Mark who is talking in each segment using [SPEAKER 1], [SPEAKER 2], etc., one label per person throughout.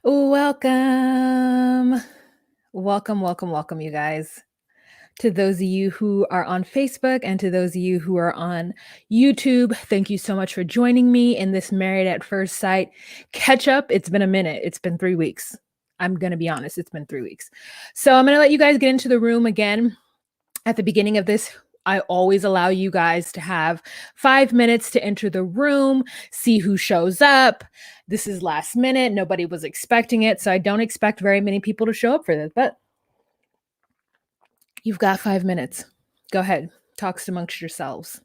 [SPEAKER 1] Welcome. Welcome, you guys. To those of you who are on Facebook and to those of you who are on YouTube, thank you so much for joining me in this Married at First Sight catch up. It's been a minute, it's been 3 weeks. I'm going to be honest, it's been 3 weeks. So I'm going to let you guys get into the room again. At the beginning of this, I always allow you guys to have 5 minutes to enter the room, see who shows up. This is last minute. Nobody was expecting it. So I don't expect very many people to show up for this, but you've got 5 minutes. Go ahead. Talks amongst yourselves.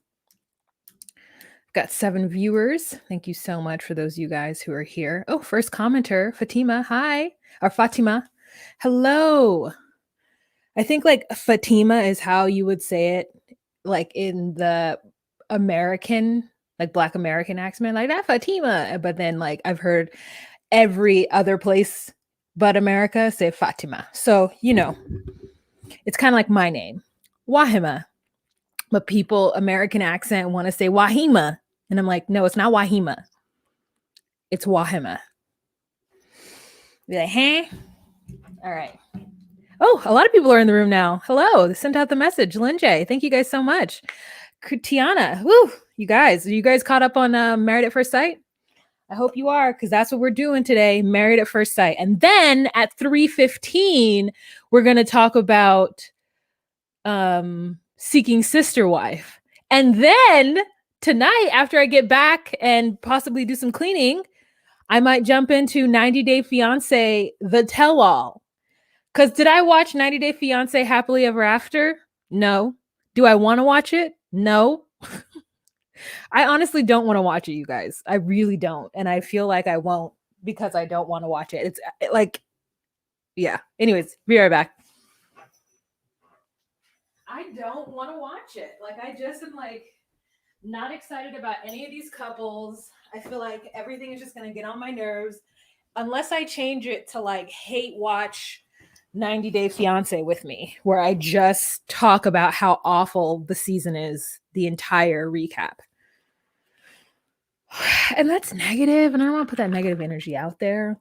[SPEAKER 1] Got 7 viewers. Thank you so much for those of you guys who are here. Oh, first commenter, Fatima. Hi. Or Fatima. Hello. I think like Fatima is how you would say it, like in the American, like Black American accent, like that Fatima. But then like I've heard every other place but America say Fatima. So, it's kind of like my name, Wahima. But people, American accent, want to say Wahima. And I'm like, no, it's not Wahima. It's Wahima. Be like, hey? All right. Oh, a lot of people are in the room now. Hello. They sent out the message. Linjay, thank you guys so much. Tiana, woo, you guys. Are you guys caught up on Married at First Sight? I hope you are, because that's what we're doing today, Married at First Sight. And then at 3:15, we're going to talk about Seeking Sister Wife. And then tonight, after I get back and possibly do some cleaning, I might jump into 90 Day Fiancé, The Tell-All. Because did I watch 90 Day Fiancé Happily Ever After? No. Do I want to watch it? No. I honestly don't want to watch it, you guys. I really don't. And I feel like I won't because I don't want to watch it. It's like, yeah. Anyways, be right back. I don't want to watch it. Like, I just am like not excited about any of these couples. I feel like everything is just going to get on my nerves unless I change it to like hate watch 90 Day Fiance with me, where I just talk about how awful the season is, the entire recap. And that's negative, and I don't want to put that negative energy out there.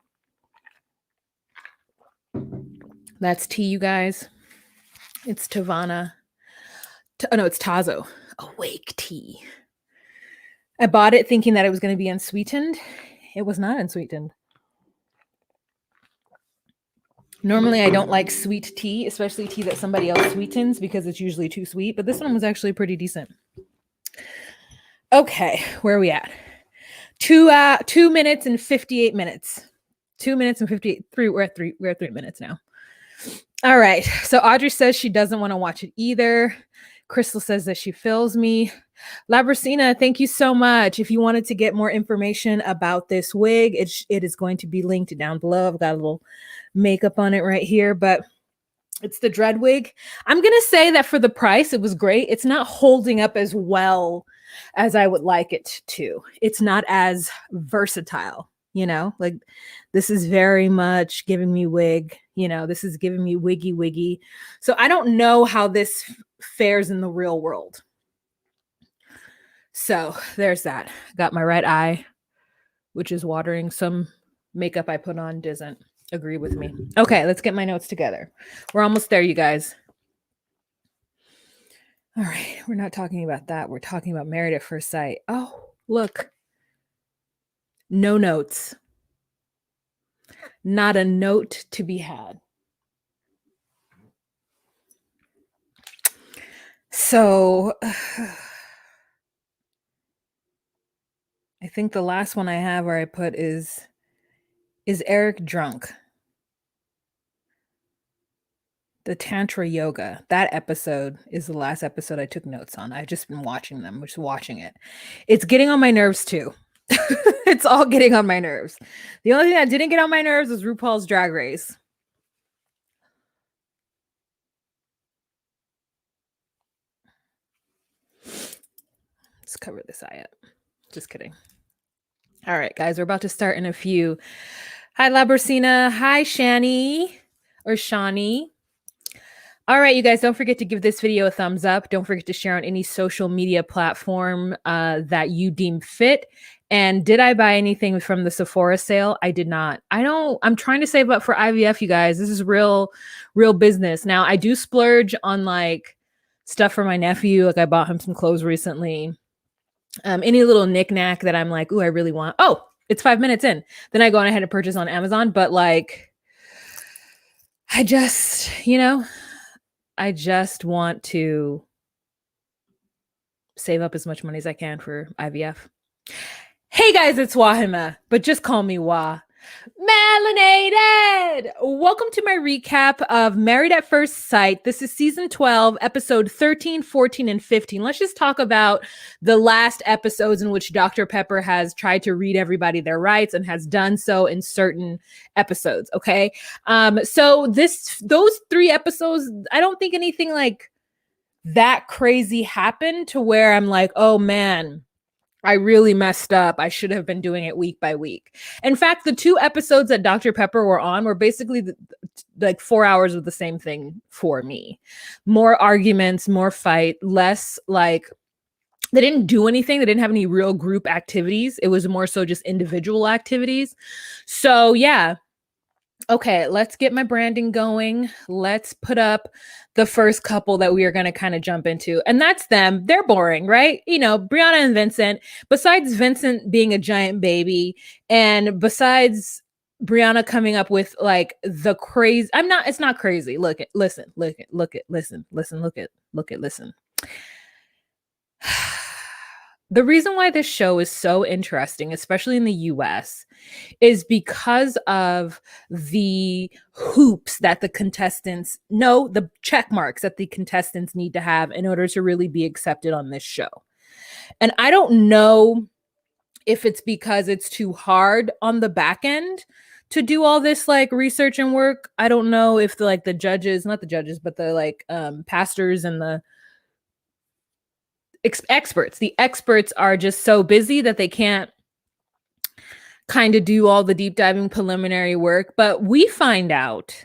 [SPEAKER 1] That's tea, you guys. It's Tavana. Oh, no, it's Tazo. Awake tea. I bought it thinking that it was going to be unsweetened. It was not unsweetened. Normally, I don't like sweet tea, especially tea that somebody else sweetens because it's usually too sweet. But this one was actually pretty decent. Okay, where are we at? 2 minutes and 58 minutes. 2 minutes and 53. We're at 3 minutes now. All right. So Audrey says she doesn't want to watch it either. Crystal says that she feels me. Labracina, thank you so much. If you wanted to get more information about this wig, it is going to be linked down below. I've got a little makeup on it right here, but it's the dread wig. I'm going to say that for the price, it was great. It's not holding up as well as I would like it to. It's not as versatile, like this is very much giving me wig, this is giving me wiggy. So I don't know how this fares in the real world. So there's that. Got my right eye, which is watering. Some makeup I put on doesn't agree with me. Okay, let's get my notes together. We're almost there, you guys. All right, we're not talking about that. We're talking about Married at First Sight. Oh, look. No notes. Not a note to be had. So I think the last one I have where I put is Eric drunk? The Tantra Yoga. That episode is the last episode I took notes on. I've just been watching them, just watching it. It's getting on my nerves too. It's all getting on my nerves. The only thing that didn't get on my nerves was RuPaul's Drag Race. Let's cover this eye up. Just kidding. All right, guys, we're about to start in a few. Hi, Labracina. Hi, Shani or Shani. All right, you guys, don't forget to give this video a thumbs up. Don't forget to share on any social media platform that you deem fit. And did I buy anything from the Sephora sale? I did not. I'm trying to save up for IVF, you guys. This is real business. Now, I do splurge on like stuff for my nephew. Like I bought him some clothes recently. Any little knickknack that I'm like, ooh, I really want. Oh, it's 5 minutes in. Then I go on ahead and purchase on Amazon. But like, I just want to save up as much money as I can for IVF. Hey guys, it's Wahima, but just call me Wah. Melanated! Welcome to my recap of Married at First Sight. This is season 12, episode 13, 14, and 15. Let's just talk about the last episodes in which Dr. Pepper has tried to read everybody their rights and has done so in certain episodes, okay? So those 3 episodes, I don't think anything like that crazy happened to where I'm like, oh man, I really messed up. I should have been doing it week by week. In fact, the 2 episodes that Dr. Pepper were on were basically like 4 hours of the same thing for me. More arguments, more fight, less like they didn't do anything. They didn't have any real group activities. It was more so just individual activities. So yeah. Okay, let's get my branding going. Let's put up the first couple that we are going to kind of jump into. And that's them. They're boring, right? You know, Brianna and Vincent, besides Vincent being a giant baby and besides Brianna coming up with like the crazy, it's not crazy. Listen. The reason why this show is so interesting, especially in the US, is because of the hoops that the contestants the check marks that the contestants need to have in order to really be accepted on this show. And I don't know if it's because it's too hard on the back end to do all this like research and work. I don't know if the judges, not the judges, but the pastors and the experts. The experts are just so busy that they can't kind of do all the deep diving preliminary work. But we find out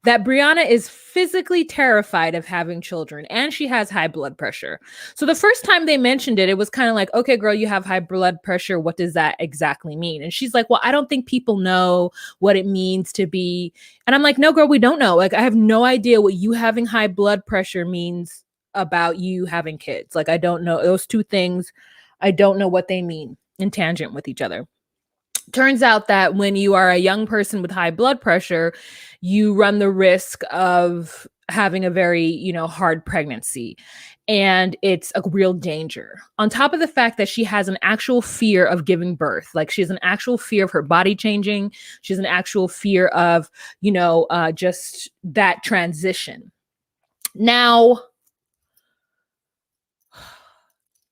[SPEAKER 1] that Brianna is physically terrified of having children and she has high blood pressure. So the first time they mentioned it, it was kind of like, okay, girl, you have high blood pressure. What does that exactly mean? And she's like, well, I don't think people know what it means to be. And I'm like, no, girl, we don't know. Like, I have no idea what you having high blood pressure means about you having kids. Like, I don't know those 2 things. I don't know what they mean in tangent with each other. Turns out that when you are a young person with high blood pressure, you run the risk of having a very, hard pregnancy. And it's a real danger. On top of the fact that she has an actual fear of giving birth. Like, she has an actual fear of her body changing. She has an actual fear of, just that transition. Now,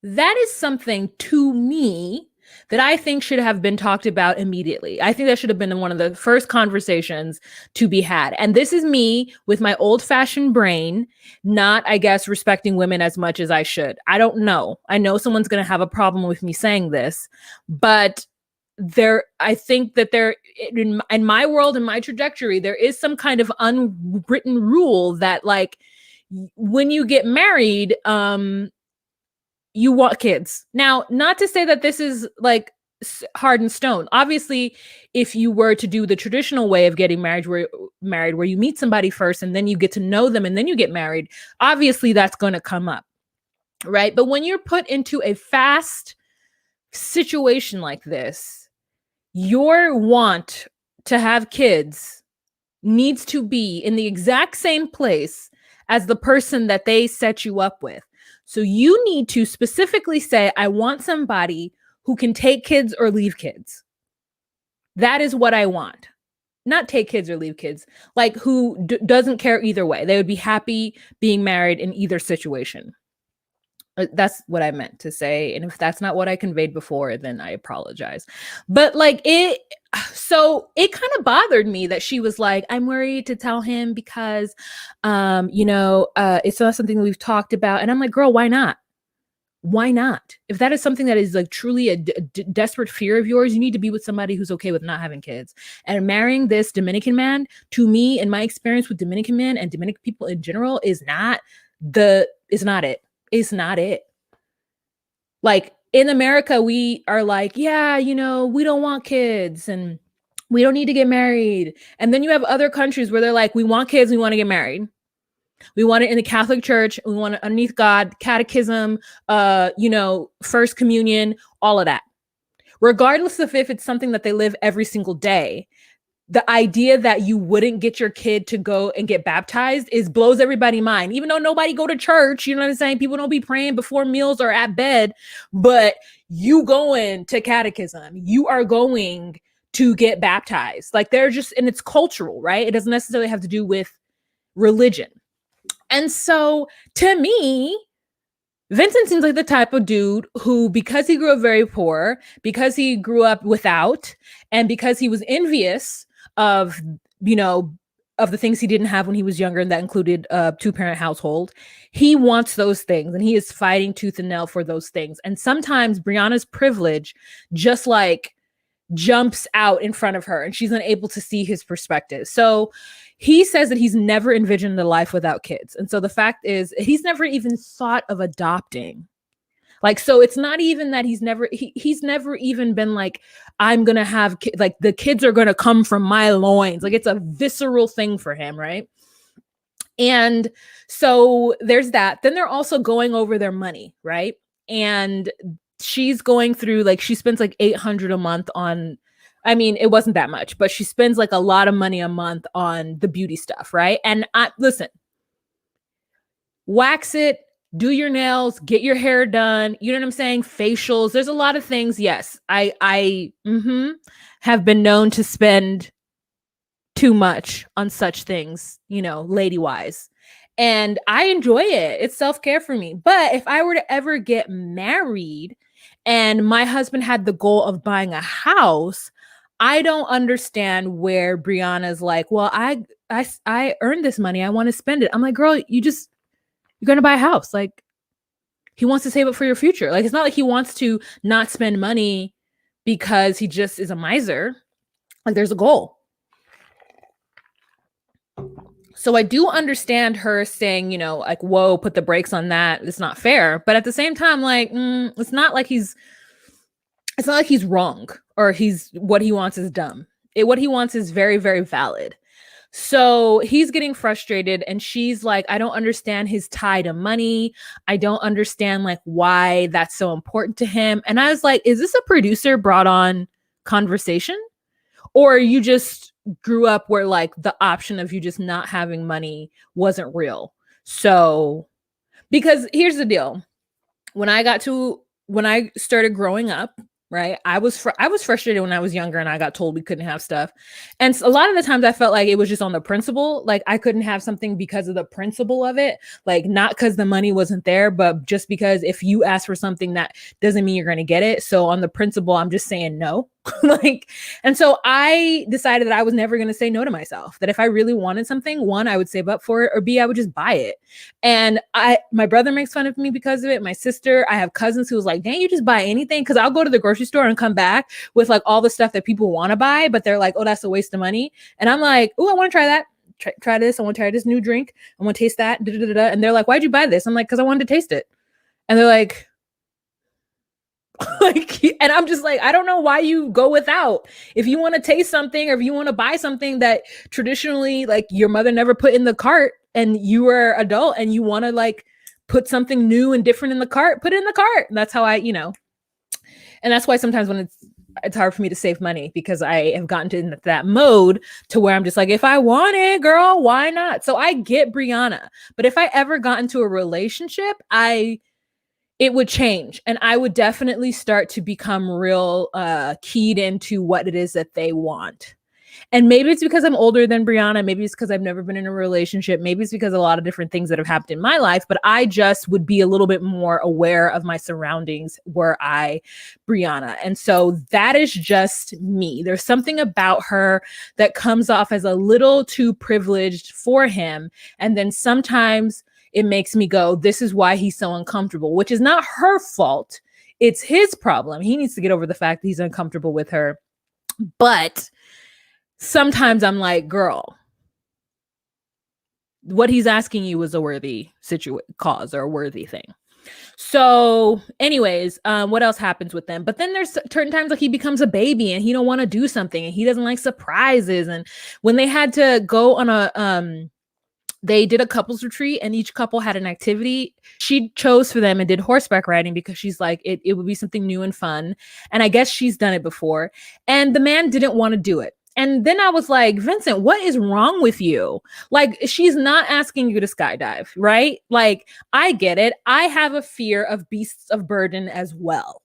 [SPEAKER 1] that is something to me that I think should have been talked about immediately. I think that should have been one of the first conversations to be had. And this is me with my old-fashioned brain, not, I guess, respecting women as much as I should. I don't know. I know someone's going to have a problem with me saying this, but I think that in my world, in my trajectory, there is some kind of unwritten rule that like when you get married, you want kids. Now, not to say that this is like hard in stone. Obviously, if you were to do the traditional way of getting married where you meet somebody first and then you get to know them and then you get married, obviously that's going to come up, right? But when you're put into a fast situation like this, your want to have kids needs to be in the exact same place as the person that they set you up with. So you need to specifically say, I want somebody who can take kids or leave kids. That is what I want. Not take kids or leave kids, like who doesn't care either way. They would be happy being married in either situation. That's what I meant to say. And if that's not what I conveyed before, then I apologize. But so it kind of bothered me that she was like, I'm worried to tell him because, it's not something we've talked about. And I'm like, girl, why not? why not? If that is something that is like truly a desperate fear of yours, you need to be with somebody who's okay with not having kids. And marrying this Dominican man, to me, in my experience with Dominican men and Dominican people in general, is not it. It's not it. Like in America, we are like, yeah, you know, we don't want kids and we don't need to get married. And then you have other countries where they're like, we want kids, we want to get married. We want it in the Catholic Church. We want it underneath God, catechism, first communion, all of that. Regardless of if it's something that they live every single day, the idea that you wouldn't get your kid to go and get baptized blows everybody's mind. Even though nobody go to church, you know what I'm saying? People don't be praying before meals or at bed, but you going to catechism, you are going to get baptized. Like they're just, and it's cultural, right? It doesn't necessarily have to do with religion. And so to me, Vincent seems like the type of dude who, because he grew up very poor, because he grew up without, and because he was envious of, of the things he didn't have when he was younger, and that included a 2-parent household, he wants those things and he is fighting tooth and nail for those things. And sometimes Brianna's privilege just like jumps out in front of her and she's unable to see his perspective. So he says that he's never envisioned a life without kids. And so the fact is he's never even thought of adopting. Like, so it's not even that he's never even been like, I'm going to have like the kids are going to come from my loins. Like it's a visceral thing for him. Right. And so there's that. Then they're also going over their money. Right. And she's going through, like, she spends like $800 a month on, I mean, it wasn't that much, but she spends like a lot of money a month on the beauty stuff, right? And listen, wax it, do your nails, get your hair done. You know what I'm saying? Facials. There's a lot of things. Yes, I have been known to spend too much on such things, lady-wise. And I enjoy it. It's self-care for me. But if I were to ever get married and my husband had the goal of buying a house, I don't understand where Brianna's like, well, I earned this money. I want to spend it. I'm like, girl, you're going to buy a house. Like, he wants to save it for your future. Like, it's not like he wants to not spend money because he just is a miser. Like, there's a goal. So I do understand her saying, like, whoa, put the brakes on that. It's not fair. But at the same time, like, it's not like he's wrong or what he wants is dumb. What he wants is very, very valid. So he's getting frustrated and she's like, I don't understand his tie to money. I don't understand like why that's so important to him. And I was like, is this a producer brought on conversation? Or you just grew up where like the option of you just not having money wasn't real? So, because here's the deal. When I started growing up, right, I was frustrated when I was younger and I got told we couldn't have stuff. And a lot of the times I felt like it was just on the principle, like I couldn't have something because of the principle of it, like not because the money wasn't there, but just because if you ask for something, that doesn't mean you're going to get it. So on the principle, I'm just saying no. And so I decided that I was never going to say no to myself, that if I really wanted something, one, I would save up for it, or B, I would just buy it. And my brother makes fun of me because of it. My sister, I have cousins who was like, dang, you just buy anything? Cause I'll go to the grocery store and come back with like all the stuff that people want to buy, but they're like, oh, that's a waste of money. And I'm like, oh, I want to try that. Try this. I want to try this new drink. I want to taste that. And they're like, why'd you buy this? I'm like, cause I wanted to taste it. And they're like, and I'm just like, I don't know why you go without. If you want to taste something or if you want to buy something that traditionally like your mother never put in the cart and you were adult and you want to like put something new and different in the cart, put it in the cart. And that's how and that's why sometimes when it's hard for me to save money, because I have gotten to that mode to where I'm just like, if I want it, girl, why not? So I get Brianna, but if I ever got into a relationship, it would change. And I would definitely start to become real keyed into what it is that they want. And maybe it's because I'm older than Brianna. Maybe it's because I've never been in a relationship. Maybe it's because a lot of different things that have happened in my life, but I just would be a little bit more aware of my surroundings were I Brianna. And so that is just me. There's something about her that comes off as a little too privileged for him. And then sometimes it makes me go, this is why he's so uncomfortable, which is not her fault. It's his problem. He needs to get over the fact that he's uncomfortable with her. But sometimes I'm like, girl, what he's asking you is a worthy cause or a worthy thing. So anyways, what else happens with them? But then there's certain times like he becomes a baby and he don't want to do something and he doesn't like surprises. And when they had to go on they did a couples retreat and each couple had an activity. She chose for them and did horseback riding because she's like, it would be something new and fun. And I guess she's done it before. And the man didn't want to do it. And then I was like, Vincent, what is wrong with you? Like, she's not asking you to skydive, right? Like, I get it. I have a fear of beasts of burden as well.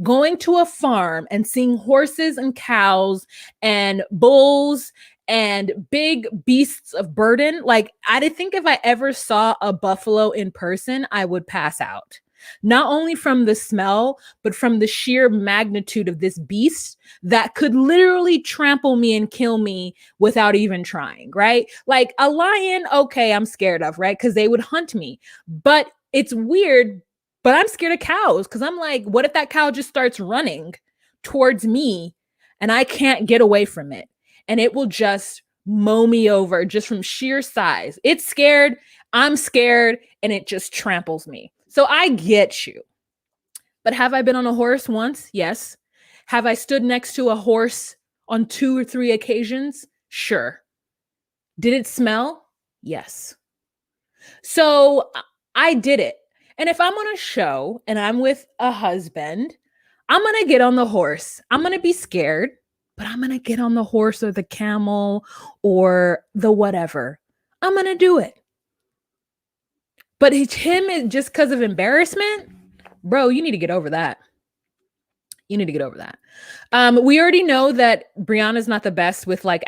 [SPEAKER 1] Going to a farm and seeing horses and cows and bulls and big beasts of burden. Like, I think if I ever saw a buffalo in person, I would pass out. Not only from the smell, but from the sheer magnitude of this beast that could literally trample me and kill me without even trying, right? Like a lion, okay, I'm scared of, right? Because they would hunt me. But it's weird, but I'm scared of cows because I'm like, what if that cow just starts running towards me and I can't get away from it? And it will just mow me over just from sheer size. It's scared, I'm scared, and it just tramples me. So I get you. But have I been on a horse once? Yes. Have I stood next to a horse on 2 or 3 occasions? Sure. Did it smell? Yes. So I did it. And if I'm on a show and I'm with a husband, I'm going to get on the horse. I'm going to be scared, but I'm going to get on the horse or the camel or the whatever. I'm going to do it. But it's him just because of embarrassment, bro, you need to get over that. You need to get over that. We already know that Brianna's not the best with like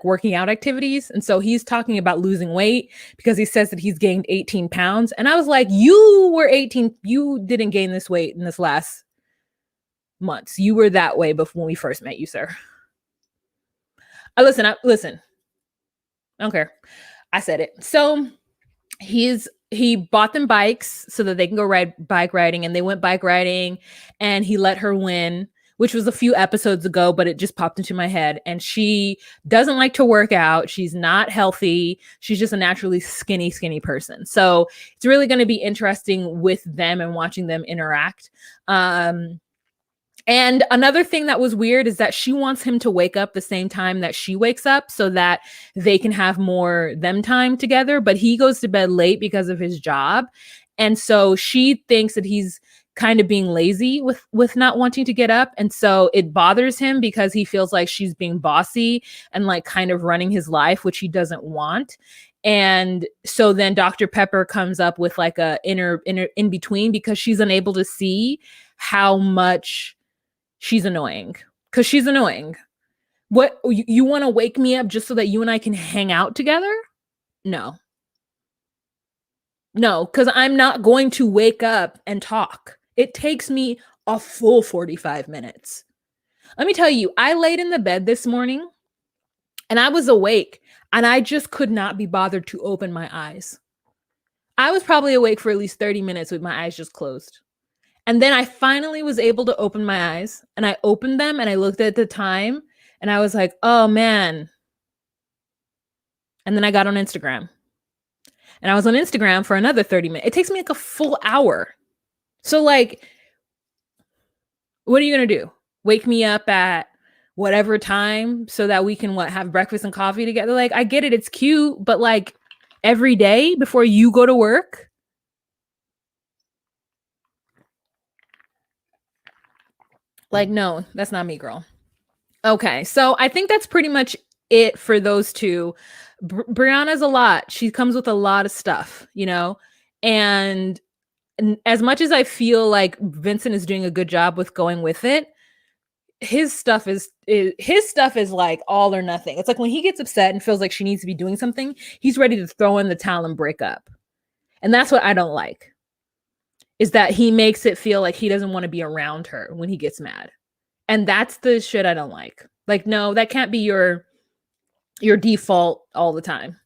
[SPEAKER 1] working out activities. And so he's talking about losing weight because he says that he's gained 18 pounds. And I was like, you were 18. You didn't gain this weight in this last months. You were that way before when we first met you, sir. Listen. I don't care. I said it. So he bought them bikes so that they can go bike riding, and they went bike riding and he let her win, which was a few episodes ago, but it just popped into my head. And she doesn't like to work out. She's not healthy. She's just a naturally skinny person. So it's really going to be interesting with them and watching them interact. And another thing that was weird is that she wants him to wake up the same time that she wakes up so that they can have more them time together. But he goes to bed late because of his job. And so she thinks that he's kind of being lazy with not wanting to get up. And so it bothers him because he feels like she's being bossy and like kind of running his life, which he doesn't want. And so then Dr. Pepper comes up with like a inner in between because she's unable to see how much she's annoying, because she's annoying. What, you want to wake me up just so that you and I can hang out together? No, because I'm not going to wake up and talk. It takes me a full 45 minutes. Let me tell you, I laid in the bed this morning and I was awake and I just could not be bothered to open my eyes. I was probably awake for at least 30 minutes with my eyes just closed. And then I finally was able to open my eyes, and I opened them and I looked at the time and I was like, oh man. And then I got on Instagram and I was on Instagram for another 30 minutes. It takes me like a full hour. So like, what are you going to do? Wake me up at whatever time so that we can have breakfast and coffee together? Like, I get it. It's cute, but like every day before you go to work? Like, no, that's not me, girl. Okay, so I think that's pretty much it for those two. Brianna's a lot. She comes with a lot of stuff, and as much as I feel like Vincent is doing a good job with going with it, his stuff is like all or nothing. It's like when he gets upset and feels like she needs to be doing something, he's ready to throw in the towel and break up. And that's what I don't like. Is that he makes it feel like he doesn't want to be around her when he gets mad. And that's the shit I don't like. Like, no, that can't be your default all the time.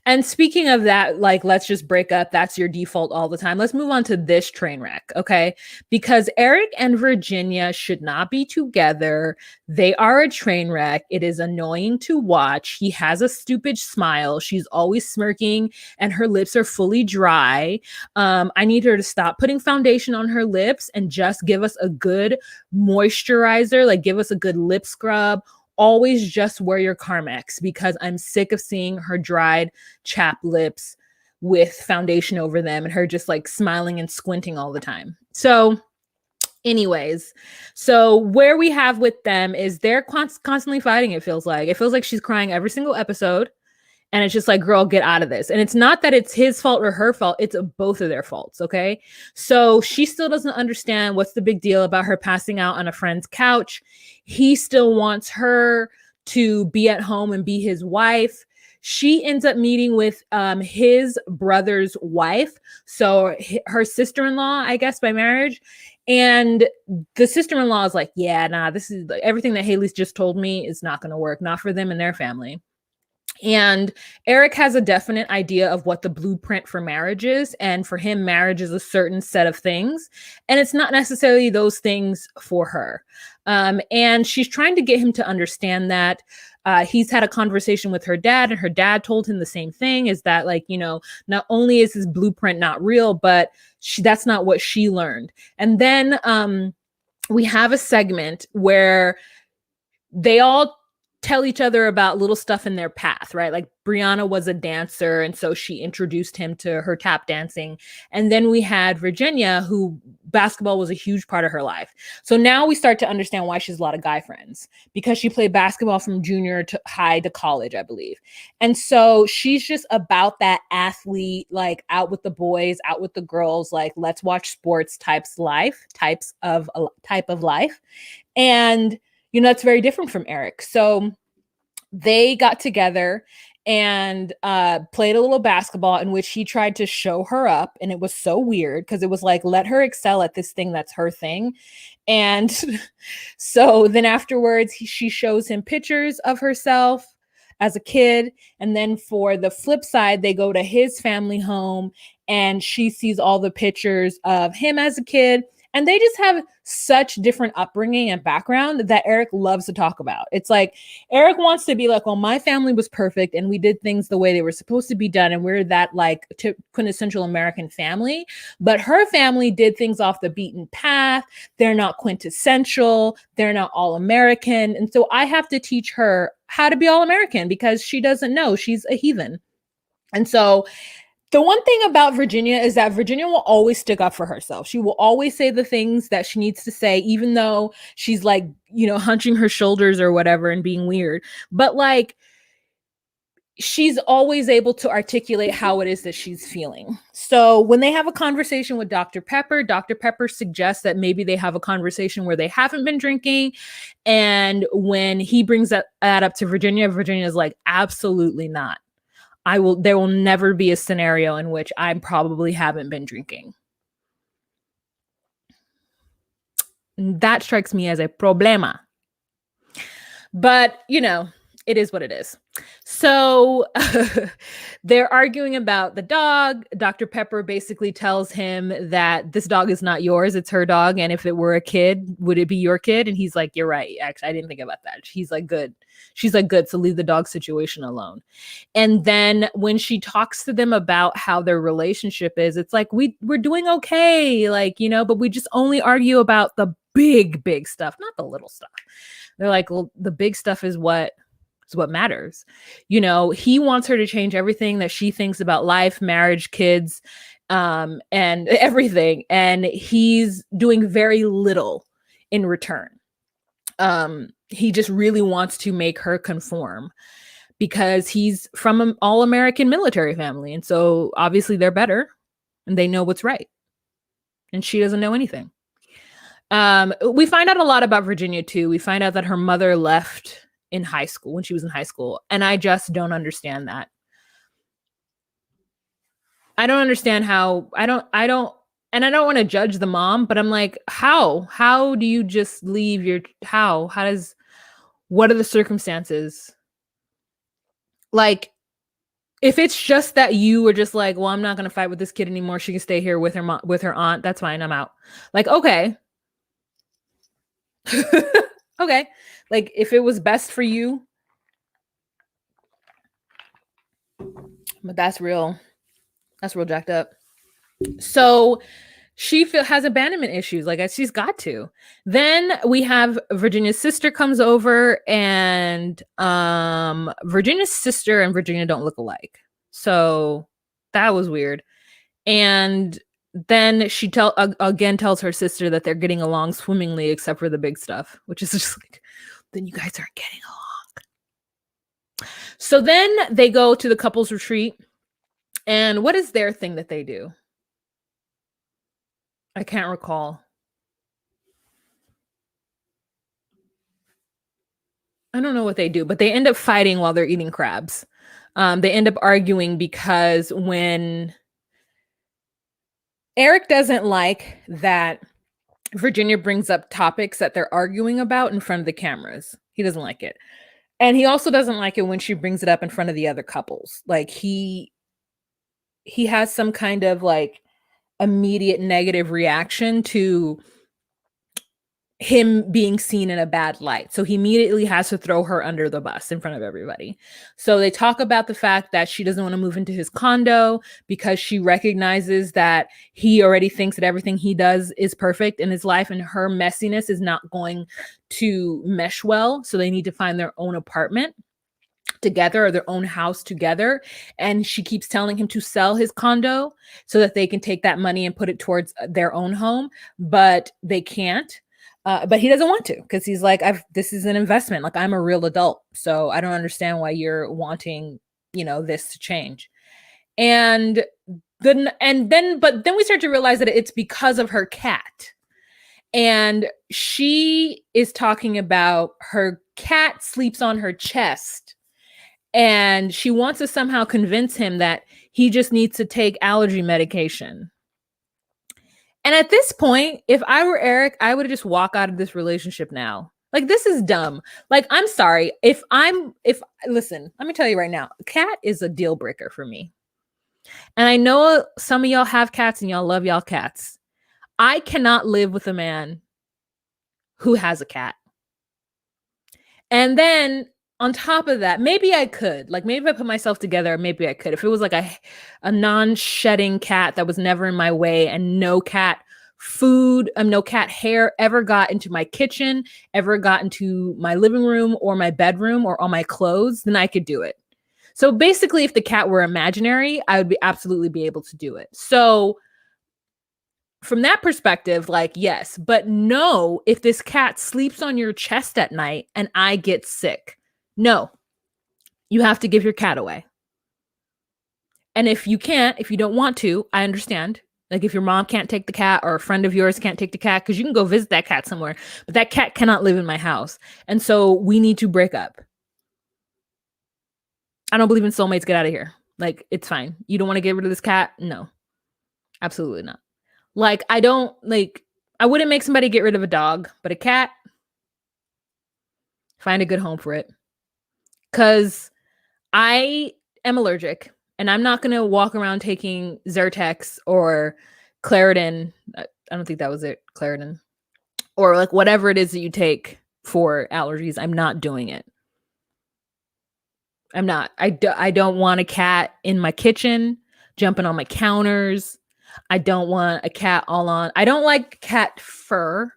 [SPEAKER 1] And speaking of that, like, let's just break up. That's your default all the time. Let's move on to this train wreck, okay? Because Eric and Virginia should not be together. They are a train wreck. It is annoying to watch. He has a stupid smile. She's always smirking, and her lips are fully dry. I need her to stop putting foundation on her lips and just give us a good moisturizer, like give us a good lip scrub. Always just wear your Carmex, because I'm sick of seeing her dried chapped lips with foundation over them and her just like smiling and squinting all the time. So anyways, so where we have with them is they're constantly fighting. It feels like she's crying every single episode. And it's just like, girl, get out of this. And it's not that it's his fault or her fault. It's both of their faults. Okay. So she still doesn't understand what's the big deal about her passing out on a friend's couch. He still wants her to be at home and be his wife. She ends up meeting with his brother's wife. So her sister-in-law, I guess, by marriage. And the sister-in-law is like, yeah, nah, this is everything that Haley's just told me is not going to work. Not for them and their family. And Eric has a definite idea of what the blueprint for marriage is. And for him, marriage is a certain set of things. And it's not necessarily those things for her. And she's trying to get him to understand that. He's had a conversation with her dad, and her dad told him the same thing, is that, like, you know, not only is his blueprint not real, but that's not what she learned. And then we have a segment where they all tell each other about little stuff in their path, right? Like Brianna was a dancer, and so she introduced him to her tap dancing. And then we had Virginia, who basketball was a huge part of her life. So now we start to understand why she has a lot of guy friends, because she played basketball from junior to high to college, I believe. And so she's just about that athlete, like out with the boys, out with the girls, like let's watch sports type of life. And you know, that's very different from Eric. So they got together and played a little basketball in which he tried to show her up. And it was so weird because it was like, let her excel at this thing that's her thing. And so then afterwards, she shows him pictures of herself as a kid. And then for the flip side, they go to his family home and she sees all the pictures of him as a kid. And they just have such different upbringing and background that Eric loves to talk about. It's like Eric wants to be like, well, my family was perfect and we did things the way they were supposed to be done. And we're that like quintessential American family. But her family did things off the beaten path. They're not quintessential. They're not all American. And so I have to teach her how to be all American because she doesn't know. She's a heathen. And so the one thing about Virginia is that Virginia will always stick up for herself. She will always say the things that she needs to say, even though she's like, you know, hunching her shoulders or whatever and being weird. But like, she's always able to articulate how it is that she's feeling. So when they have a conversation with Dr. Pepper suggests that maybe they have a conversation where they haven't been drinking. And when he brings that up to Virginia, Virginia's like, absolutely not. There will never be a scenario in which I probably haven't been drinking. That strikes me as a problema. But, you know, it is what it is. So they're arguing about the dog. Dr. Pepper basically tells him that this dog is not yours. It's her dog. And if it were a kid, would it be your kid? And he's like, you're right. Actually, I didn't think about that. He's like, good. She's like, good. So leave the dog situation alone. And then when she talks to them about how their relationship is, it's like, we're doing okay. Like, you know, but we just only argue about the big stuff, not the little stuff. They're like, well, the big stuff is what matters. You know, he wants her to change everything that she thinks about life, marriage, kids, and everything. And he's doing very little in return. He just really wants to make her conform because he's from an all-American military family. And so obviously they're better and they know what's right. And she doesn't know anything. We find out a lot about Virginia too. We find out that her mother left in high school when she was in high school. And I just don't understand that. I don't understand how and I don't want to judge the mom, but I'm like, how do you just leave what are the circumstances? Like, If it's just that you were just like, well, I'm not going to fight with this kid anymore. She can stay here with her with her aunt. That's fine. I'm out. Like, okay. Okay. Like, if it was best for you, but that's real jacked up. So she has abandonment issues. Like, she's got to. Then we have Virginia's sister comes over, and Virginia's sister and Virginia don't look alike. So that was weird. And then she again tells her sister that they're getting along swimmingly except for the big stuff, which is just like, then you guys aren't getting along. So then they go to the couples retreat. And what is their thing that they do? I can't recall. I don't know what they do, but they end up fighting while they're eating crabs. They end up arguing because when Eric doesn't like that Virginia brings up topics that they're arguing about in front of the cameras. He doesn't like it. And he also doesn't like it when she brings it up in front of the other couples. Like, he has some kind of like immediate negative reaction to him being seen in a bad light. So he immediately has to throw her under the bus in front of everybody. So they talk about the fact that she doesn't want to move into his condo because she recognizes that he already thinks that everything he does is perfect in his life, and her messiness is not going to mesh well. So they need to find their own apartment together, or their own house together. And she keeps telling him to sell his condo so that they can take that money and put it towards their own home, but they can't. But he doesn't want to, because he's like, this is an investment. Like, I'm a real adult, so I don't understand why you're wanting, this to change. But then we start to realize that it's because of her cat. And she is talking about her cat sleeps on her chest, and she wants to somehow convince him that he just needs to take allergy medication. And at this point, if I were Eric, I would just walk out of this relationship now. Like, this is dumb. Like, I'm sorry. Listen, let me tell you right now, cat is a deal breaker for me. And I know some of y'all have cats and y'all love y'all cats. I cannot live with a man who has a cat. And then on top of that, maybe I could. Like, maybe if I put myself together, maybe I could. If it was like a non-shedding cat that was never in my way, and no cat food, no cat hair ever got into my kitchen, ever got into my living room or my bedroom or on my clothes, then I could do it. So basically, if the cat were imaginary, I would absolutely be able to do it. So from that perspective, like, yes, but no, if this cat sleeps on your chest at night and I get sick, no, you have to give your cat away. And if you don't want to, I understand. Like, if your mom can't take the cat, or a friend of yours can't take the cat, because you can go visit that cat somewhere, but that cat cannot live in my house. And so we need to break up. I don't believe in soulmates. Get out of here. Like, it's fine. You don't want to get rid of this cat? No, absolutely not. Like, I wouldn't make somebody get rid of a dog, but a cat, find a good home for it. Because I am allergic, and I'm not going to walk around taking Zyrtex or Claritin. I don't think that was it, Claritin. Or like whatever it is that you take for allergies. I'm not doing it. I'm not. I don't want a cat in my kitchen, jumping on my counters. I don't want a cat all on. I don't like cat fur.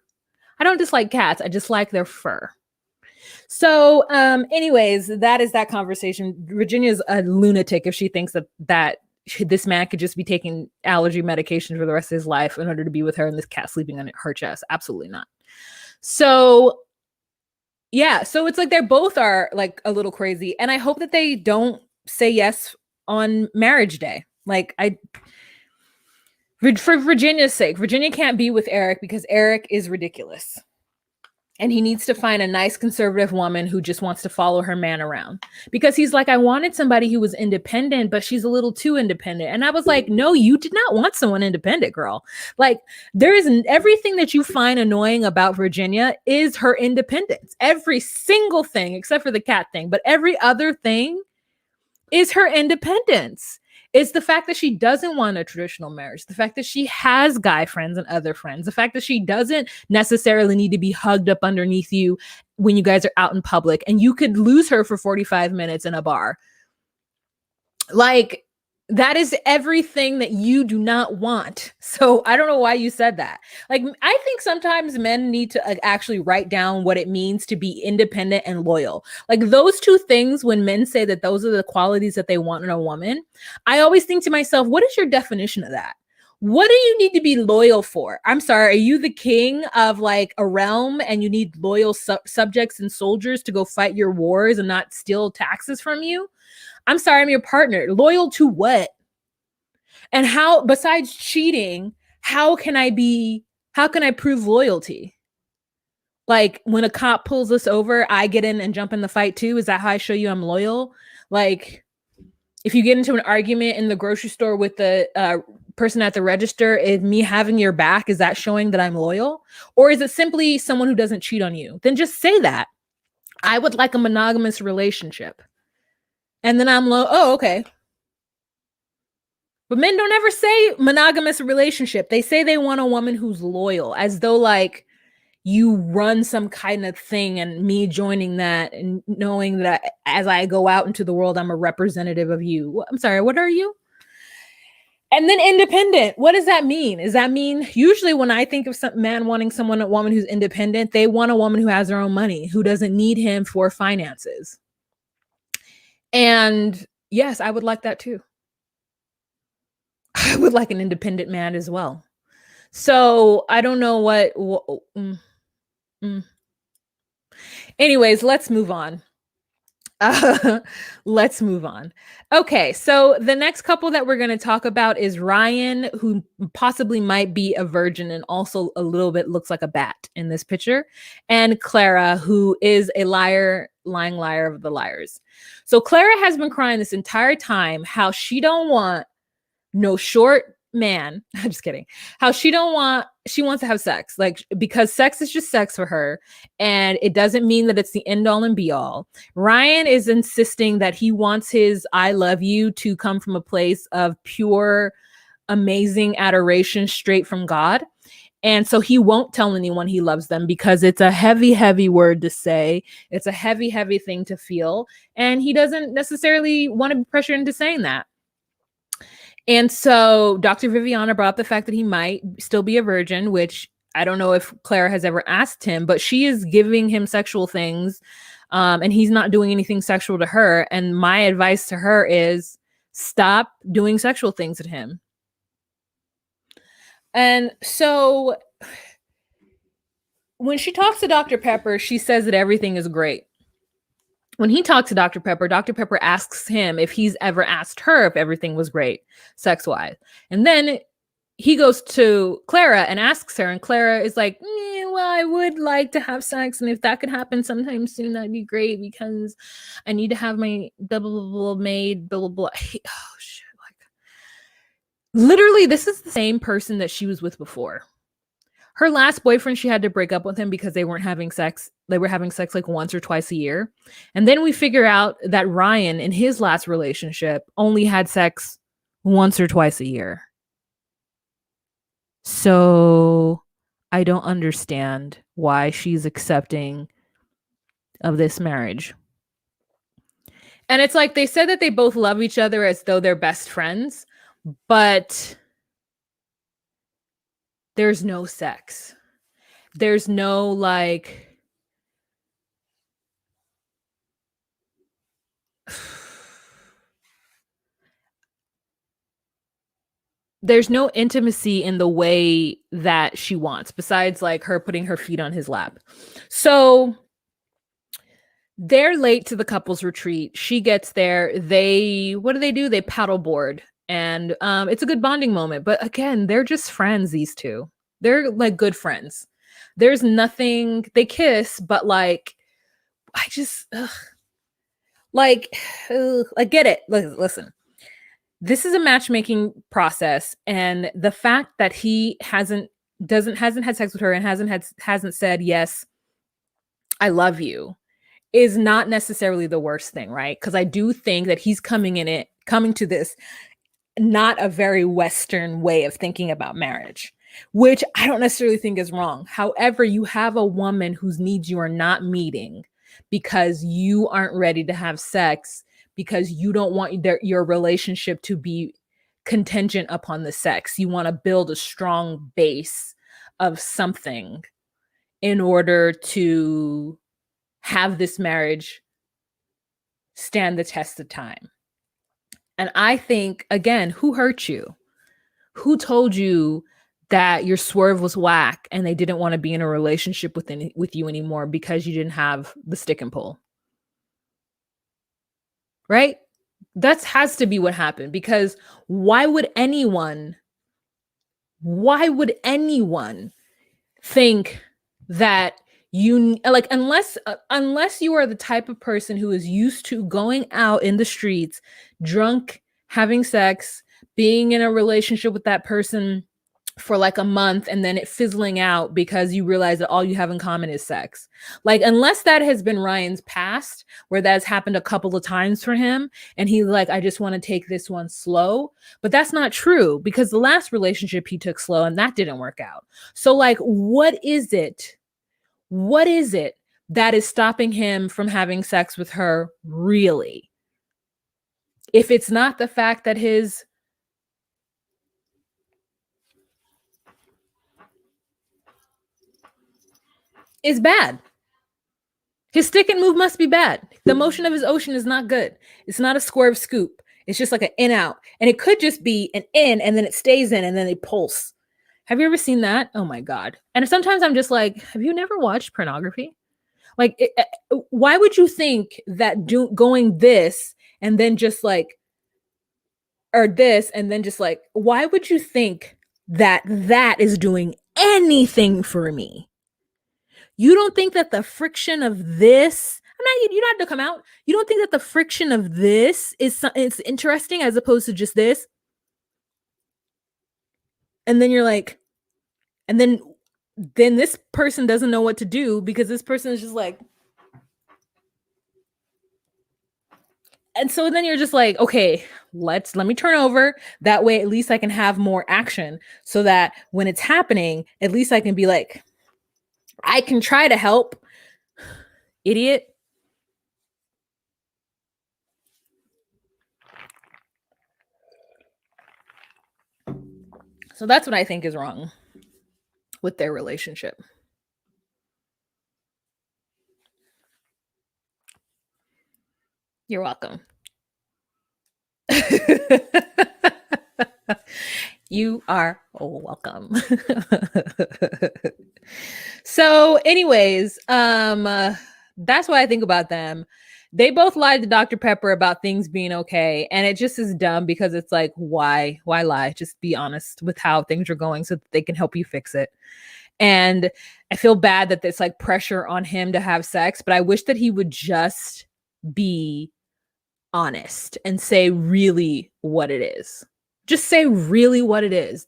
[SPEAKER 1] I don't dislike cats. I just like their fur. So, anyways, that is that conversation. Virginia's a lunatic if she thinks that this man could just be taking allergy medication for the rest of his life in order to be with her, and this cat sleeping on her chest. Absolutely not. So, yeah. So it's like they both are like a little crazy, and I hope that they don't say yes on marriage day. Like, for Virginia's sake, Virginia can't be with Eric because Eric is ridiculous. And he needs to find a nice conservative woman who just wants to follow her man around, because he's like, I wanted somebody who was independent, but she's a little too independent. And I was like, no, you did not want someone independent, girl. Like, there isn't everything that you find annoying about Virginia is her independence. Every single thing except for the cat thing, but every other thing is her independence. It's the fact that she doesn't want a traditional marriage, the fact that she has guy friends and other friends, the fact that she doesn't necessarily need to be hugged up underneath you when you guys are out in public, and you could lose her for 45 minutes in a bar. Like, that is everything that you do not want. So I don't know why you said that. Like, I think sometimes men need to actually write down what it means to be independent and loyal. Like, those two things, when men say that those are the qualities that they want in a woman, I always think to myself, what is your definition of that? What do you need to be loyal for? I'm sorry, are you the king of like a realm and you need loyal subjects and soldiers to go fight your wars and not steal taxes from you? I'm sorry, I'm your partner. Loyal to what? And how, besides cheating, how can I prove loyalty? Like, when a cop pulls us over, I get in and jump in the fight too. Is that how I show you I'm loyal? Like, if you get into an argument in the grocery store with the person at the register, is me having your back, is that showing that I'm loyal? Or is it simply someone who doesn't cheat on you? Then just say that. I would like a monogamous relationship. And then I'm oh, okay. But men don't ever say monogamous relationship. They say they want a woman who's loyal, as though like you run some kind of thing, and me joining that and knowing that as I go out into the world, I'm a representative of you. I'm sorry, what are you? And then independent. What does that mean? Does that mean, usually when I think of some man wanting a woman who's independent, they want a woman who has her own money, who doesn't need him for finances. And yes, I would like that too. I would like an independent man as well. So I don't know what Anyways, let's move on. Let's move on. Okay, so the next couple that we're going to talk about is Ryan, who possibly might be a virgin and also a little bit looks like a bat in this picture, and Clara, who is a lying liar of the liars. So Clara has been crying this entire time how she don't want no short man. I'm just kidding. How she wants to have sex, like, because sex is just sex for her, and it doesn't mean that it's the end all and be all. Ryan is insisting that he wants his I love you to come from a place of pure, amazing adoration straight from God. And so he won't tell anyone he loves them because it's a heavy, heavy word to say. It's a heavy, heavy thing to feel. And he doesn't necessarily want to be pressured into saying that. And so Dr. Viviana brought up the fact that he might still be a virgin, which I don't know if Clara has ever asked him, but she is giving him sexual things, and he's not doing anything sexual to her. And my advice to her is stop doing sexual things to him. And so when she talks to Dr. Pepper, she says that everything is great. When he talks to Dr. Pepper asks him if he's ever asked her if everything was great sex-wise. And then he goes to Clara and asks her, and Clara is like, well, I would like to have sex, and if that could happen sometime soon, that'd be great, because I need to have my blah, blah, blah, made, blah, blah, blah. Oh, shit. Like, literally, this is the same person that she was with before. Her last boyfriend, she had to break up with him because they weren't having sex. They were having sex like once or twice a year. And then we figure out that Ryan, in his last relationship, only had sex once or twice a year. So I don't understand why she's accepting of this marriage. And it's like they said that they both love each other as though they're best friends, but there's no sex. There's no like there's no intimacy in the way that she wants, besides like her putting her feet on his lap. So they're late to the couples retreat. She gets there. What do? They paddleboard. And it's a good bonding moment. But again, they're just friends, these two. They're like good friends. There's nothing, they kiss, but like, I just, I get it. Listen, this is a matchmaking process. And the fact that he hasn't had sex with her and hasn't said, yes, I love you, is not necessarily the worst thing, right? Because I do think that he's coming to this not a very Western way of thinking about marriage, which I don't necessarily think is wrong. However, you have a woman whose needs you are not meeting because you aren't ready to have sex, because you don't want your relationship to be contingent upon the sex. You want to build a strong base of something in order to have this marriage stand the test of time. And I think, again, who hurt you? Who told you that your swerve was whack and they didn't want to be in a relationship with you anymore because you didn't have the stick and pull? Right? That has to be what happened, because why would anyone think that you like, unless you are the type of person who is used to going out in the streets drunk, having sex, being in a relationship with that person for like a month and then it fizzling out because you realize that all you have in common is sex. Like, unless that has been Ryan's past, where that's happened a couple of times for him and he's like, I just want to take this one slow. But that's not true, because the last relationship he took slow and that didn't work out. So like, what is it that is stopping him from having sex with her, really? If it's not the fact that his is bad. His stick and move must be bad. The motion of his ocean is not good. It's not a swerve scoop. It's just like an in out. And it could just be an in and then it stays in and then they pulse. Have you ever seen that? Oh my God. And sometimes I'm just like, have you never watched pornography? Like, why would you think that going this and then just like, or this and then just like, why would you think that that is doing anything for me? You don't think that the friction of this, you don't have to come out. You don't think that the friction of this it's interesting as opposed to just this? And then you're like, and then this person doesn't know what to do because this person is just like, and so then you're just like, okay, let me turn over. That way, at least I can have more action so that when it's happening, at least I can be like, I can try to help. Idiot. So that's what I think is wrong with their relationship. You're welcome. You are welcome. So anyways, that's what I think about them. They both lied to Dr. Pepper about things being okay. And it just is dumb because it's like, why lie? Just be honest with how things are going so that they can help you fix it. And I feel bad that there's like pressure on him to have sex, but I wish that he would just be honest and say really what it is. Just say really what it is.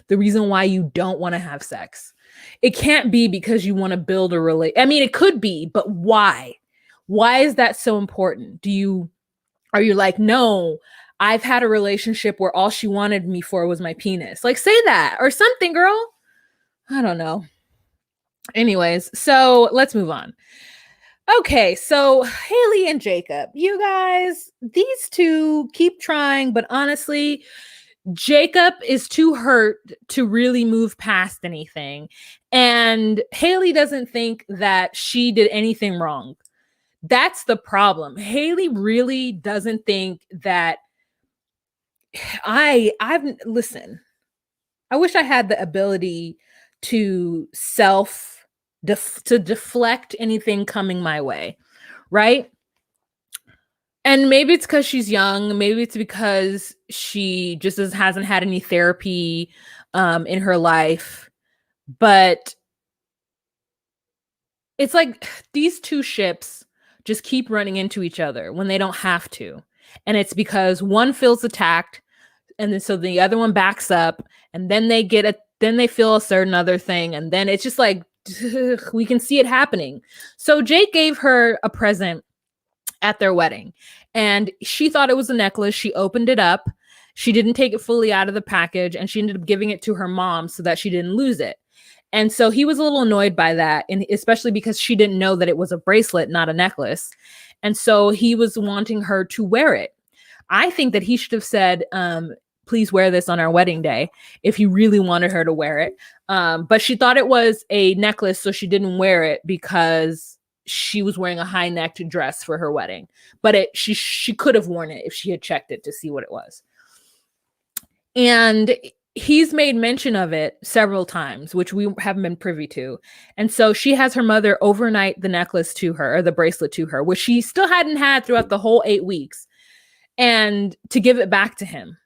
[SPEAKER 1] The reason why you don't want to have sex. It can't be because you want to build a relationship. I mean, it could be, but why? Why is that so important? Are you like, no, I've had a relationship where all she wanted me for was my penis. Like, say that or something, girl. I don't know. Anyways, so let's move on. Okay, so Haley and Jacob, you guys, these two keep trying, but honestly, Jacob is too hurt to really move past anything. And Haley doesn't think that she did anything wrong. That's the problem. Haley really doesn't think that listen, I wish I had the ability to deflect anything coming my way, right? And maybe it's because she's young. Maybe it's because she just hasn't had any therapy in her life. But it's like these two ships just keep running into each other when they don't have to. And it's because one feels attacked, and then so the other one backs up, and then they feel a certain other thing, and then it's just like we can see it happening. So Jake gave her a present at their wedding, and she thought it was a necklace. She opened it up. She didn't take it fully out of the package, and she ended up giving it to her mom so that she didn't lose it. And so he was a little annoyed by that, and especially because she didn't know that it was a bracelet, not a necklace. And so he was wanting her to wear it. I think that he should have said, please wear this on our wedding day, if he really wanted her to wear it. But she thought it was a necklace, so she didn't wear it because she was wearing a high-necked dress for her wedding. But she could have worn it if she had checked it to see what it was. And he's made mention of it several times, which we haven't been privy to. And so she has her mother overnight the necklace to her, or the bracelet to her, which she still hadn't had throughout the whole 8 weeks, and to give it back to him.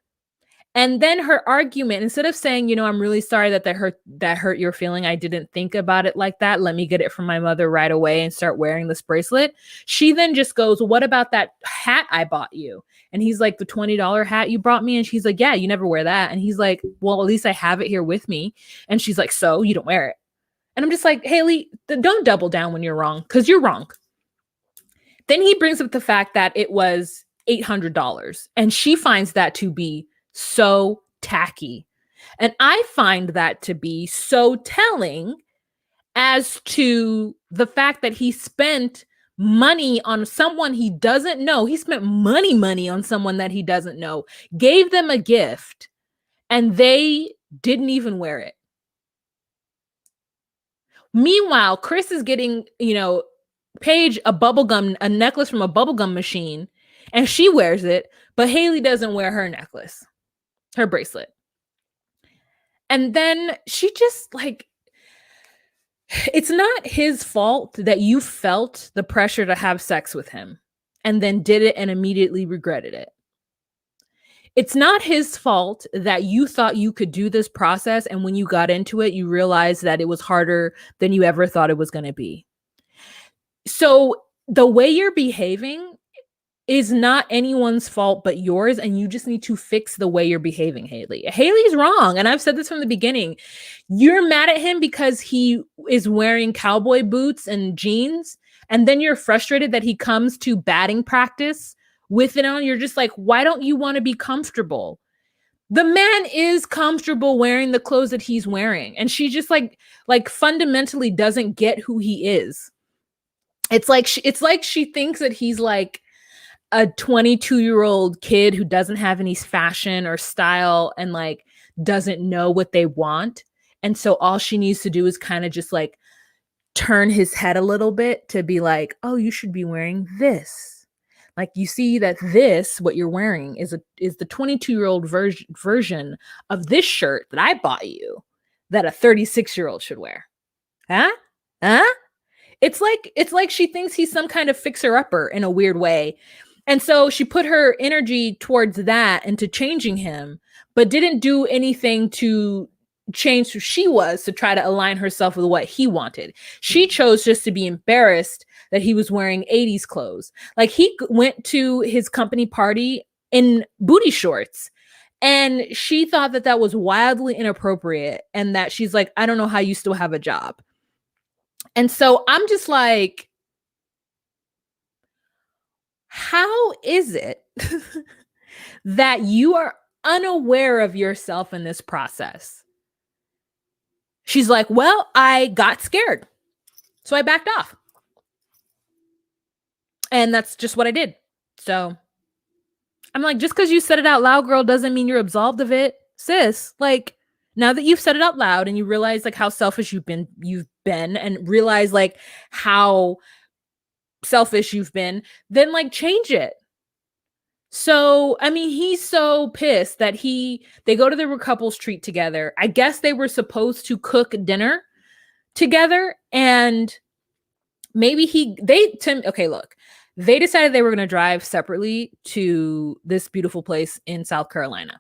[SPEAKER 1] And then her argument, instead of saying, I'm really sorry that hurt your feeling. I didn't think about it like that. Let me get it from my mother right away and start wearing this bracelet. She then just goes, what about that hat I bought you? And he's like, the $20 hat you brought me? And she's like, yeah, you never wear that. And he's like, well, at least I have it here with me. And she's like, so you don't wear it. And I'm just like, Haley, don't double down when you're wrong, because you're wrong. Then he brings up the fact that it was $800, and she finds that to be so tacky. And I find that to be so telling as to the fact that he spent money on someone he doesn't know. He spent money on someone that he doesn't know, gave them a gift, and they didn't even wear it. Meanwhile, Chris is getting, Paige a necklace from a bubblegum machine, and she wears it, but Haley doesn't wear her necklace, her bracelet. And then she just it's not his fault that you felt the pressure to have sex with him and then did it and immediately regretted it. It's not his fault that you thought you could do this process, and when you got into it, you realized that it was harder than you ever thought it was going to be. So the way you're behaving is not anyone's fault but yours, and you just need to fix the way you're behaving, Haley. Haley's wrong, and I've said this from the beginning. You're mad at him because he is wearing cowboy boots and jeans, and then you're frustrated that he comes to batting practice with it on. You're just like, why don't you want to be comfortable? The man is comfortable wearing the clothes that he's wearing, and she just like fundamentally doesn't get who he is. It's like she thinks that he's like a 22-year-old kid who doesn't have any fashion or style and doesn't know what they want. And so all she needs to do is kind of just turn his head a little bit to be like, oh, you should be wearing this. You see that what you're wearing is the 22-year-old version of this shirt that I bought you that a 36-year-old should wear. Huh? It's like she thinks he's some kind of fixer-upper in a weird way. And so she put her energy towards that and to changing him, but didn't do anything to change who she was to try to align herself with what he wanted. She chose just to be embarrassed that he was wearing 80s clothes. He went to his company party in booty shorts, and she thought that was wildly inappropriate, and that she's like, I don't know how you still have a job. And so I'm just like, how is it that you are unaware of yourself in this process? She's like, well, I got scared, so I backed off. And that's just what I did. So I'm like, just because you said it out loud, girl, doesn't mean you're absolved of it, sis. Now that you've said it out loud and you realize how selfish you've been and realize how selfish you've been, then change it. So, I mean, he's so pissed that they go to the couples treat together. I guess they were supposed to cook dinner together, and maybe they decided they were going to drive separately to this beautiful place in South Carolina,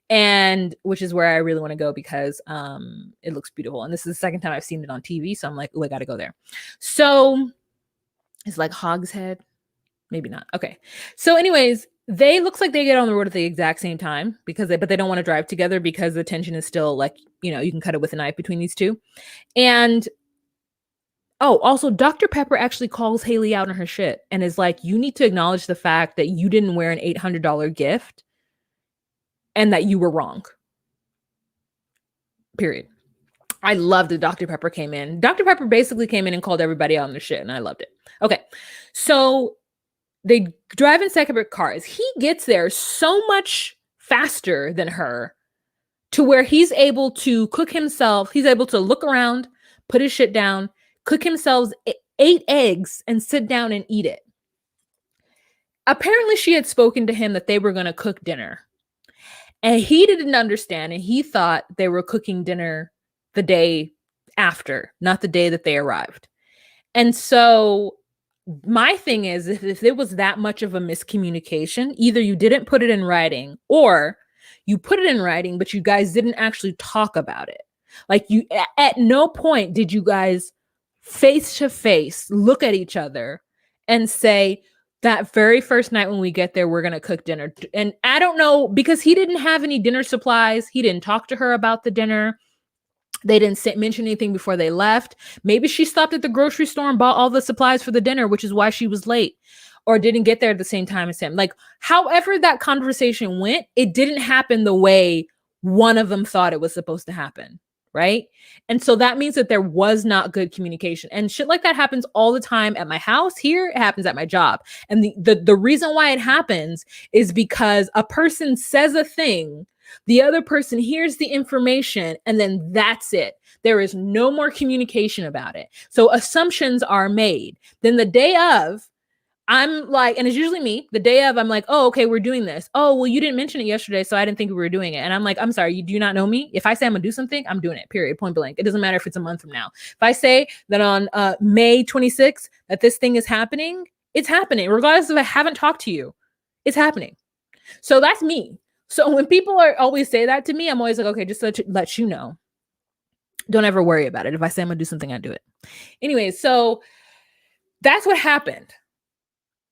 [SPEAKER 1] and which is where I really want to go because it looks beautiful. And this is the second time I've seen it on TV. So I'm like, oh, I got to go there. So it's Hog's Head. Maybe not. Okay. So anyways, they looks like they get on the road at the exact same time but they don't want to drive together because the tension is still you can cut it with a knife between these two. And Oh, also, Dr. Pepper actually calls Haley out on her shit and is like, you need to acknowledge the fact that you didn't wear an $800 gift and that you were wrong. Period. I loved that Dr. Pepper came in. Dr. Pepper basically came in and called everybody out on their shit, and I loved it. Okay, so they drive in separate cars. He gets there so much faster than her to where he's able to cook himself. He's able to look around, put his shit down, cook himself 8 eggs, and sit down and eat it. Apparently, she had spoken to him that they were going to cook dinner. And he didn't understand, and he thought they were cooking dinner the day after, not the day that they arrived. And so my thing is, if there was that much of a miscommunication, either you didn't put it in writing or you put it in writing, but you guys didn't actually talk about it. Like, you, at no point did you guys face to face look at each other and say, that very first night when we get there, we're going to cook dinner. And I don't know, because he didn't have any dinner supplies. He didn't talk to her about the dinner. They didn't mention anything before they left. Maybe she stopped at the grocery store and bought all the supplies for the dinner, which is why she was late, or didn't get there at the same time as him. Like, however that conversation went, it didn't happen the way one of them thought it was supposed to happen. Right. And so that means that there was not good communication, and shit like that happens all the time at my house. Here, it happens at my job. And the reason why it happens is because a person says a thing, the other person hears the information, and then that's it. There is no more communication about it. So assumptions are made. Then the day of, I'm like, and it's usually me, the day of, I'm like, oh, okay, we're doing this. Oh, well, you didn't mention it yesterday, so I didn't think we were doing it. And I'm like, I'm sorry, you do not know me? If I say I'm gonna do something, I'm doing it, period, point blank. It doesn't matter if it's a month from now. If I say that on May 26th that this thing is happening, it's happening, regardless if I haven't talked to you. It's happening. So that's me. So when people are always say that to me, I'm always like, okay, just let you know. Don't ever worry about it. If I say I'm gonna do something, I do it. Anyway, so that's what happened.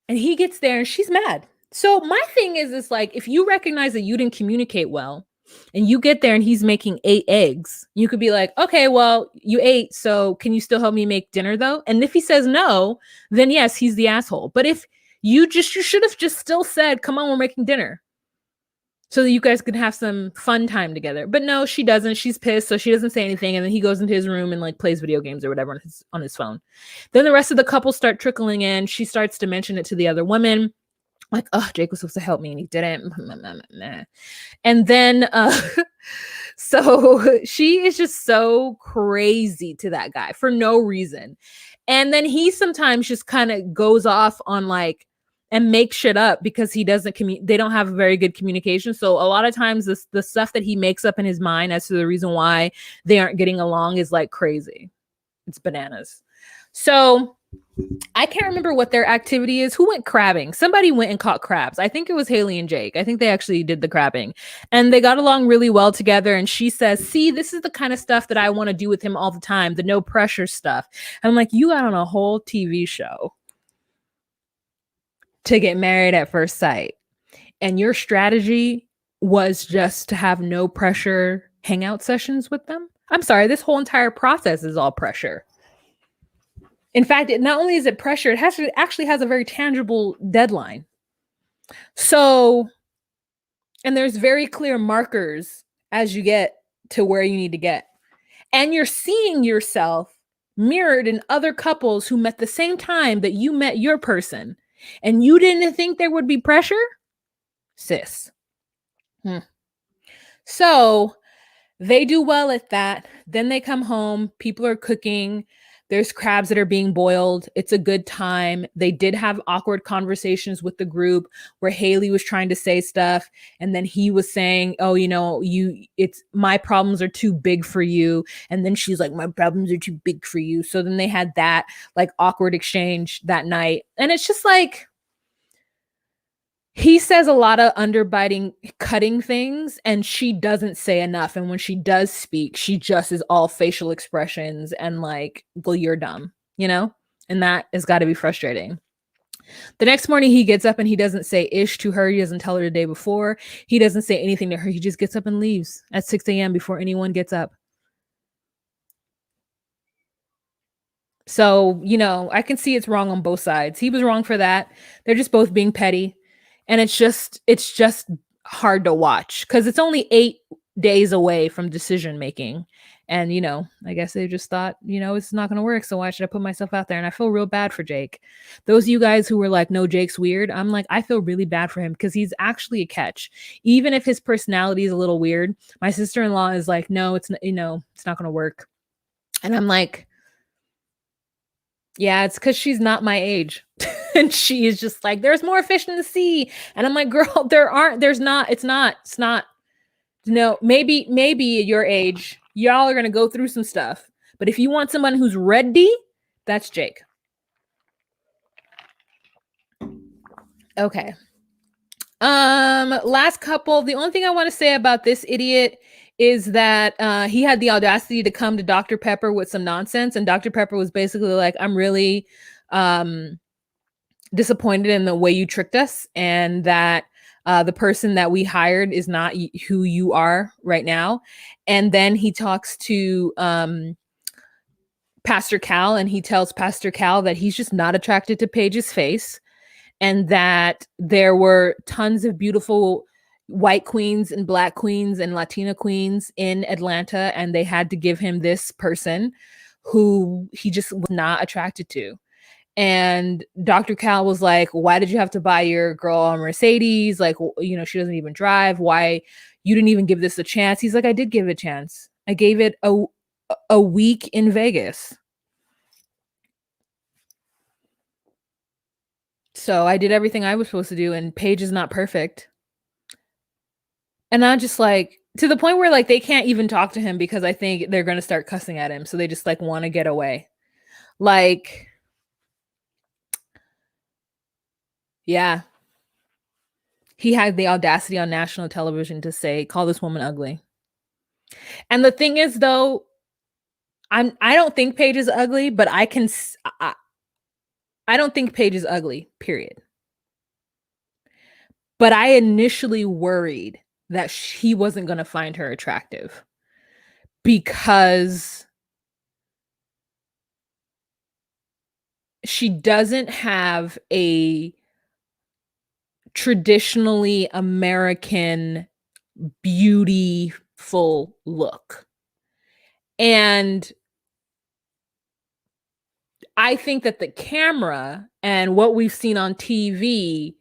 [SPEAKER 1] And he gets there and she's mad. So my thing is like, if you recognize that you didn't communicate well and you get there and he's making 8 eggs, you could be like, okay, well, you ate, so can you still help me make dinner though? And if he says no, then yes, he's the asshole. But if you should have just still said, come on, we're making dinner, so that you guys could have some fun time together. But no, she doesn't. She's pissed, so she doesn't say anything. And then he goes into his room and like plays video games or whatever on his phone. Then the rest of the couple start trickling in. She starts to mention it to the other women. Like, oh, Jake was supposed to help me and he didn't. And then, so she is just so crazy to that guy for no reason. And then he sometimes just kind of goes off on like, and make shit up because he doesn't they don't have very good communication. So a lot of times the stuff that he makes up in his mind as to the reason why they aren't getting along is like crazy. It's bananas. So I can't remember what their activity is. Who went crabbing? Somebody went and caught crabs. I think it was Haley and Jake. I think they actually did the crabbing and they got along really well together. And she says, see, this is the kind of stuff that I want to do with him all the time. The no pressure stuff. And I'm like, you got on a whole TV show to get married at first sight, and your strategy was just to have no pressure hangout sessions with them. I'm sorry, this whole entire process is all pressure. In fact, it not only is it pressure, it actually has a very tangible deadline. So, and there's very clear markers as you get to where you need to get. And you're seeing yourself mirrored in other couples who met the same time that you met your person. And you didn't think there would be pressure? Sis. So they do well at that. Then they come home. People are cooking. There's crabs that are being boiled. It's a good time. They did have awkward conversations with the group where Haley was trying to say stuff. And then he was saying, oh, you know, it's my problems are too big for you. And then she's like, my problems are too big for you. So then they had that like awkward exchange that night. And it's just like, he says a lot of underbiting, cutting things, and she doesn't say enough. And when she does speak, she just is all facial expressions and like, well, you're dumb, you know? And that has got to be frustrating. The next morning he gets up and he doesn't say ish to her. He doesn't tell her the day before. He doesn't say anything to her. He just gets up and leaves at 6 a.m. before anyone gets up. So, I can see it's wrong on both sides. He was wrong for that. They're just both being petty. And it's just hard to watch because it's only 8 days away from decision making. And, I guess they just thought, it's not going to work. So why should I put myself out there? And I feel real bad for Jake. Those of you guys who were like, no, Jake's weird. I'm like, I feel really bad for him because he's actually a catch. Even if his personality is a little weird, my sister-in-law is like, no, it's not, it's not going to work. And I'm like, yeah, it's because she's not my age. And she is just like, there's more fish in the sea. And I'm like, girl, it's not. Maybe at your age, y'all are going to go through some stuff. But if you want someone who's ready, that's Jake. Okay. Last couple. The only thing I want to say about this idiot is that he had the audacity to come to Dr. Pepper with some nonsense, and Dr. Pepper was basically like, I'm really disappointed in the way you tricked us, and that the person that we hired is not who you are right now. And then he talks to Pastor Cal, and he tells Pastor Cal that he's just not attracted to Paige's face, and that there were tons of beautiful white queens and black queens and Latina queens in Atlanta, and they had to give him this person who he just was not attracted to. And Dr. Cal was like, why did you have to buy your girl a Mercedes? Like, she doesn't even drive. Why you didn't even give this a chance? He's like, I did give it a chance. I gave it a week in Vegas. So I did everything I was supposed to do, and Paige is not perfect. And I'm just like, to the point where like they can't even talk to him because I think they're going to start cussing at him. So they just like want to get away. Like, yeah. He had the audacity on national television to say, call this woman ugly. And the thing is, though, I don't think Paige is ugly, but I don't think Paige is ugly, period. But I initially worried that he wasn't going to find her attractive because she doesn't have a traditionally American beautiful look. And I think that the camera and what we've seen on TV,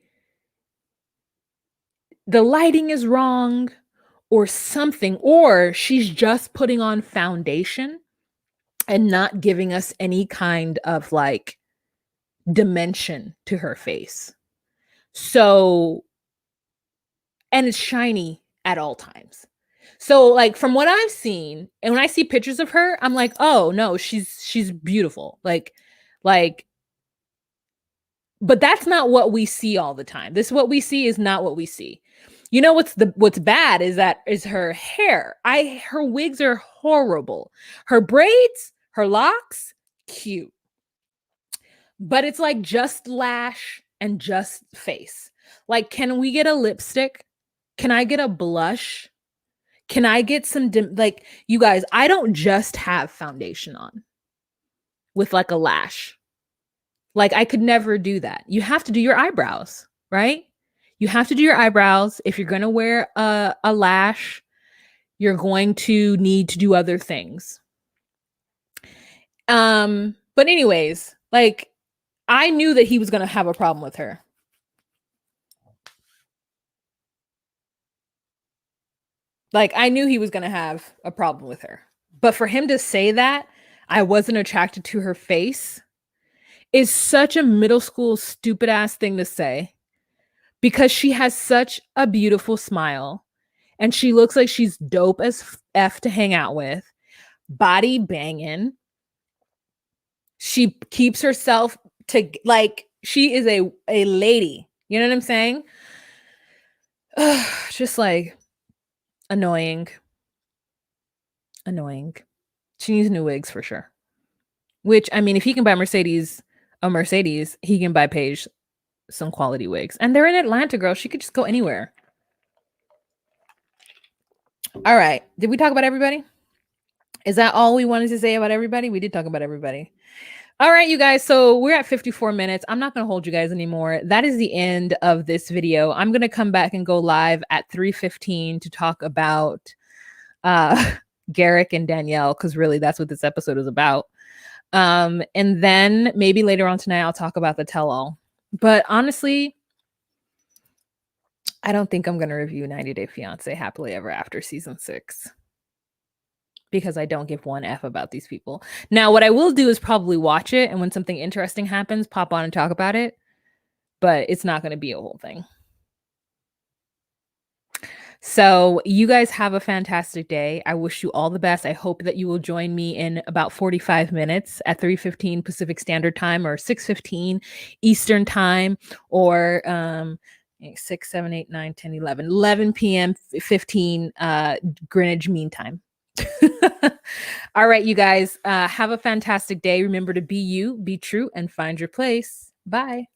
[SPEAKER 1] the lighting is wrong or something, or she's just putting on foundation and not giving us any kind of like dimension to her face. So, and it's shiny at all times. So like from what I've seen, and when I see pictures of her, I'm like, oh no, she's beautiful. Like, but that's not what we see all the time. This what we see is not what we see. You know what's bad is her hair. Her wigs are horrible. Her braids, her locks, cute. But it's like just lash and just face. Like, can we get a lipstick? Can I get a blush? Can I get some like, you guys, I don't just have foundation on with like a lash. Like, I could never do that. You have to do your eyebrows, right? You have to do your eyebrows. If you're going to wear a lash, you're going to need to do other things. But anyways, like, I knew that he was going to have a problem with her. Like, I knew he was going to have a problem with her. But for him to say that I wasn't attracted to her face is such a middle school stupid ass thing to say, because she has such a beautiful smile and she looks like she's dope as F to hang out with, body banging. She keeps herself to like, she is a lady. You know what I'm saying? Just like annoying. She needs new wigs for sure. Which, I mean, if he can buy a Mercedes, he can buy Paige some quality wigs. And they're in Atlanta, girl. She could just go anywhere. All right. Did we talk about everybody? Is that all we wanted to say about everybody? We did talk about everybody. All right, you guys. So we're at 54 minutes. I'm not going to hold you guys anymore. That is the end of this video. I'm going to come back and go live at 3:15 to talk about Garrick and Danielle, because really that's what this episode is about. And then maybe later on tonight, I'll talk about the tell-all. But honestly, I don't think I'm going to review 90 Day Fiancé Happily Ever After season 6. Because I don't give one F about these people. Now, what I will do is probably watch it, and when something interesting happens, pop on and talk about it. But it's not going to be a whole thing. So you guys have a fantastic day. I wish you all the best. I hope that you will join me in about 45 minutes at 3:15 Pacific Standard Time or 6:15 Eastern Time, or 6, 7, 8, 9, 10, 11 p.m. 15 Greenwich Mean Time. All right, you guys, have a fantastic day. Remember to be you, be true, and find your place. Bye.